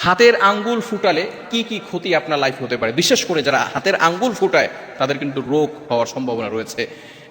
হাতের আঙ্গুল ফুটালে কি কি ক্ষতি আপনার লাইফে হতে পারে, বিশেষ করে যারা হাতের আঙ্গুল ফুটায় তাদের কিন্তু রোগ হওয়ার সম্ভাবনা রয়েছে।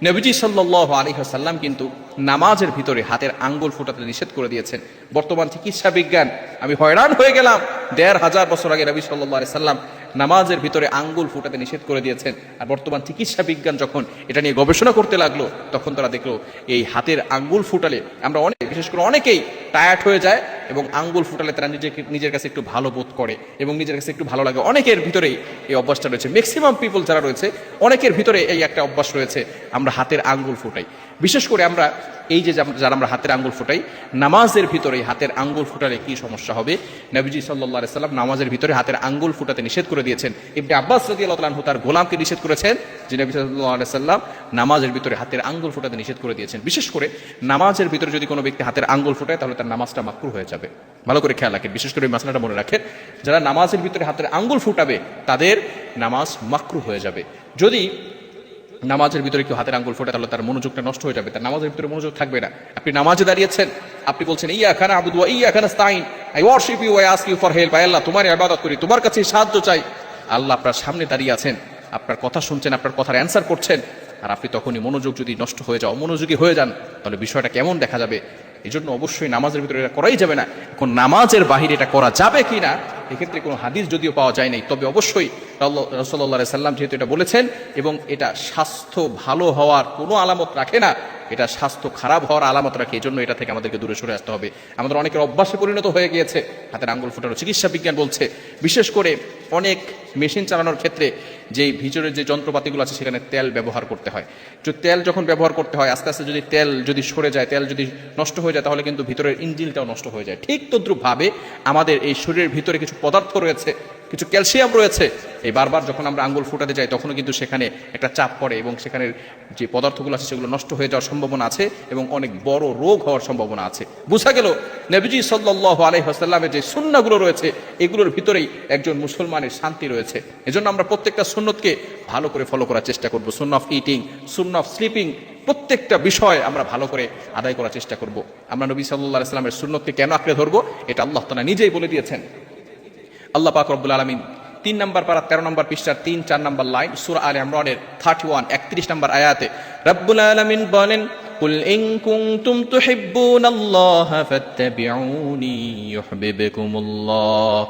নবীজি সাল্লাল্লাহু আলাইহি ওয়াসাল্লাম কিন্তু নামাজের ভিতরে হাতের আঙ্গুল ফুটাতে নিষেধ করে দিয়েছেন। বর্তমান চিকিৎসা বিজ্ঞান, আমি হয়রান হয়ে গেলাম, ১৫০০ বছর আগে নবী সাল্লাল্লাহু আলাইহি সাল্লাম নামাজের ভিতরে আঙ্গুল ফুটাতে নিষেধ করে দিয়েছেন। আর বর্তমান চিকিৎসা বিজ্ঞান যখন এটা নিয়ে গবেষণা করতে লাগলো, তখন তারা দেখলো এই হাতের আঙ্গুল ফুটালে আমরা অনেক, বিশেষ করে অনেকেই টায়ার্ড হয়ে যায় এবং আঙ্গুল ফুটালে তারা নিজের কাছে একটু ভালো বোধ করে এবং নিজের কাছে একটু ভালো লাগে। অনেকের ভিতরেই এই অভ্যাসটা রয়েছে, ম্যাক্সিমাম পিপল যারা রয়েছে অনেকের ভিতরে এই একটা অভ্যাস রয়েছে, আমরা হাতের আঙ্গুল ফুটাই। বিশেষ করে আমরা এই যে যারা আমরা হাতের আঙ্গুল ফুটাই, নামাজের ভিতরে হাতের আঙ্গুল ফুটালে কি সমস্যা হবে, নবীজি সাল্লাল্লাহু আলাইহি সাল্লাম নামাজের ভিতরে হাতের আঙ্গুল ফুটাতে নিষেধ করে দিয়েছেন। ইবনে আব্বাস রাদিয়াল্লাহু তাআলা আনহু তার গোলামকে নিষেধ করেছেন যে নবী সাল্লাল্লাহু আলাইহি সাল্লাম নামাজের ভিতরে হাতের আঙ্গুল ফুটাতে নিষেধ করে দিয়েছেন। বিশেষ করে নামাজের ভিতরে যদি কোনো ব্যক্তি হাতের আঙ্গুল ফুটায় তাহলে তার নামাজটা মাকরুহ হয়ে যাবে। ভালো করে খেয়াল রাখেন, বিশেষ করে এই মাসলাটা মনে রাখেন, যারা নামাজের ভিতরে হাতের আঙ্গুল ফুটাবে তাদের নামাজ মাকরুহ হয়ে যাবে। যদি নামাজের ভিতরে কেউ হাতের আঙ্গুল ফোটে তাহলে তার মনোযোগটা নষ্ট হয়ে যাবে, তার নামাজের ভিতরে মনোযোগ থাকবে না। আপনি নামাজে দাঁড়িয়েছেন, আপনি বলছেন ইয়াকা না'বুদু ওয়া ইয়াকা নাস্তাঈন, I worship you, I ask you for help, Allah তোমার ইবাদত করি, তোমার কাছে সাহায্য চাই। আল্লাহ আপনার সামনে দাঁড়িয়ে আছেন, আপনার কথা শুনছেন, আপনার কথার অ্যান্সার করছেন, আর আপনি তখনই মনোযোগ যদি নষ্ট হয়ে যাও, মনোযোগী হয়ে যান, তাহলে বিষয়টা কেমন দেখা যাবে। এই জন্য অবশ্যই নামাজের ভিতরে এটা করাই যাবে না। এখন নামাজের বাহিরে এটা করা যাবে কি না, এক্ষেত্রে কোনো হাদিস যদিও পাওয়া যায় নাই, তবে অবশ্যই রাসূলুল্লাহ সাল্লাল্লাহু আলাইহি সাল্লাম যেহেতু এটা বলেছেন এবং এটা স্বাস্থ্য ভালো হওয়ার কোনো আলামত রাখে না, এটা স্বাস্থ্য খারাপ হওয়ার আলামত রাখে, এই জন্য এটা থেকে আমাদেরকে দূরে সরে আসতে হবে। আমাদের অনেকের অভ্যাসে পরিণত হয়ে গিয়েছে হাতের আঙ্গুল ফোটানো। চিকিৎসা বিজ্ঞান বলছে বিশেষ করে অনেক মেশিন চালানোর ক্ষেত্রে যেই ভিতরের যে যন্ত্রপাতিগুলো আছে সেখানে তেল ব্যবহার করতে হয়। তেল যখন ব্যবহার করতে হয়, আস্তে আস্তে যদি তেল যদি সরে যায়, তেল যদি নষ্ট হয়ে যায়, তাহলে কিন্তু ভিতরের ইঞ্জিনটাও নষ্ট হয়ে যায়। ঠিক তদ্রূপভাবে আমাদের এই শরীরের ভিতরে কিছু পদার্থ রয়েছে, কিছু ক্যালসিয়াম রয়েছে, এই বারবার যখন আমরা আঙ্গুল ফুটাতে যাই তখনও কিন্তু সেখানে একটা চাপ পড়ে এবং সেখানের যে পদার্থগুলো আছে সেগুলো নষ্ট হয়ে যাওয়ার সম্ভাবনা আছে এবং অনেক বড় রোগ হওয়ার সম্ভাবনা আছে। বোঝা গেল নবীজি সাল্লাল্লাহু আলাইহি ওয়াসাল্লামের যে সুন্নাহগুলো রয়েছে এগুলোর ভিতরেই একজন মুসলমানের শান্তি রয়েছে। এজন্য আমরা প্রত্যেকটা সুন্নতকে ভালো করে ফলো করার চেষ্টা করব। সুন্নাহ of eating, Sunnah of sleeping, প্রত্যেকটা বিষয় আমরা ভালো করে আদায় করার চেষ্টা করব। আমরা নবী সাল্লাল্লাহু আলাইহি ওয়াসাল্লামের সুন্নতকে কেন আঁকড়ে ধরবো, এটা আল্লাহ তাআলা নিজেই বলে দিয়েছেন। আল্লাহ পাক রব্বুল আলামিন ৩ নম্বর পারা ১৩ নম্বর পৃষ্ঠার ৩-৪ নম্বর লাইন সূরা আলে ইমরানের 31 ৩১ নম্বর আয়াতে রব্বুল আলামিন বলেন, কুল ইন কুনতুম তুহিব্বুনাল্লাহা ফাত্তাবিউনি ইউহিব্বুকুমুল্লাহ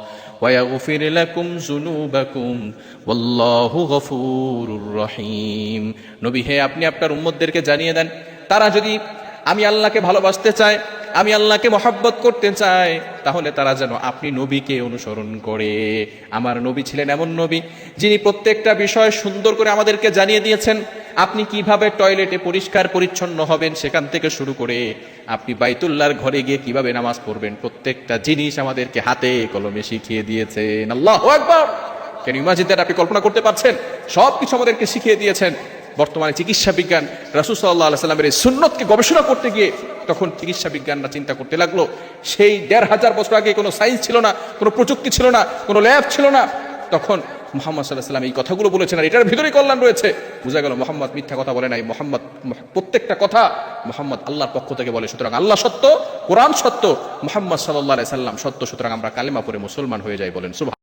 ওয়া ইয়াগফির লাকুম যুনুবাকুম ওয়াল্লাহু গফুরুর রহিম। নবী হে, আপনি আপনার উম্মতদেরকে জানিয়ে দেন, তারা যদি আমি আল্লাহকে ভালোবাসতে চায়, আমি আল্লাহকে মহব্বত করতে চাই, তাহলে তারা যেন আপনি নবীকে অনুসরণ করে। আমার নবী ছিলেন এমন নবী যিনি প্রত্যেকটা বিষয় সুন্দর করে আমাদেরকে জানিয়ে দিয়েছেন। আপনি কিভাবে টয়লেটে পরিষ্কার পরিচ্ছন্ন হবেন সেখান থেকে শুরু করে আপনি বাইতুল্লাহর ঘরে গিয়ে কিভাবে নামাজ পড়বেন, প্রত্যেকটা জিনিস আমাদেরকে হাতে কলমে শিখিয়ে দিয়েছেন। আল্লাহু আকবার! কেন ইমাজিন দ্যাট, আপনি কল্পনা করতে পারছেন? সব কিছু আমাদেরকে শিখিয়ে দিয়েছেন। বর্তমানে চিকিৎসা বিজ্ঞান রাসূল সাল্লাল্লাহু আলাইহি সাল্লামের এই সুন্নতকে গবেষণা করতে গিয়ে তখন চিকিৎসা বিজ্ঞানরা চিন্তা করতে লাগলো, সেই ১৫০০ বছর আগে কোনো সায়েন্স ছিল না, কোনো প্রযুক্তি ছিল না, কোনো ল্যাব ছিল না, তখন মুহাম্মদ সাল্লাল্লাহু আলাইহি সাল্লাম এই কথাগুলো বলেছেন, আর এটার ভিতরেই কল্যাণ রয়েছে। বোঝা গেল মুহাম্মদ মিথ্যা কথা বলে নাই, প্রত্যেকটা কথা মুহাম্মদ আল্লাহর পক্ষ থেকে বলে। সুতরাং আল্লাহ সত্য, কোরআন সত্য, মুহাম্মদ সাল্লাল্লাহু আলাইহি সাল্লাম সত্য। সুতরাং আমরা কালেমা পড়ে মুসলমান হয়ে যাই, বলেন সুবহান।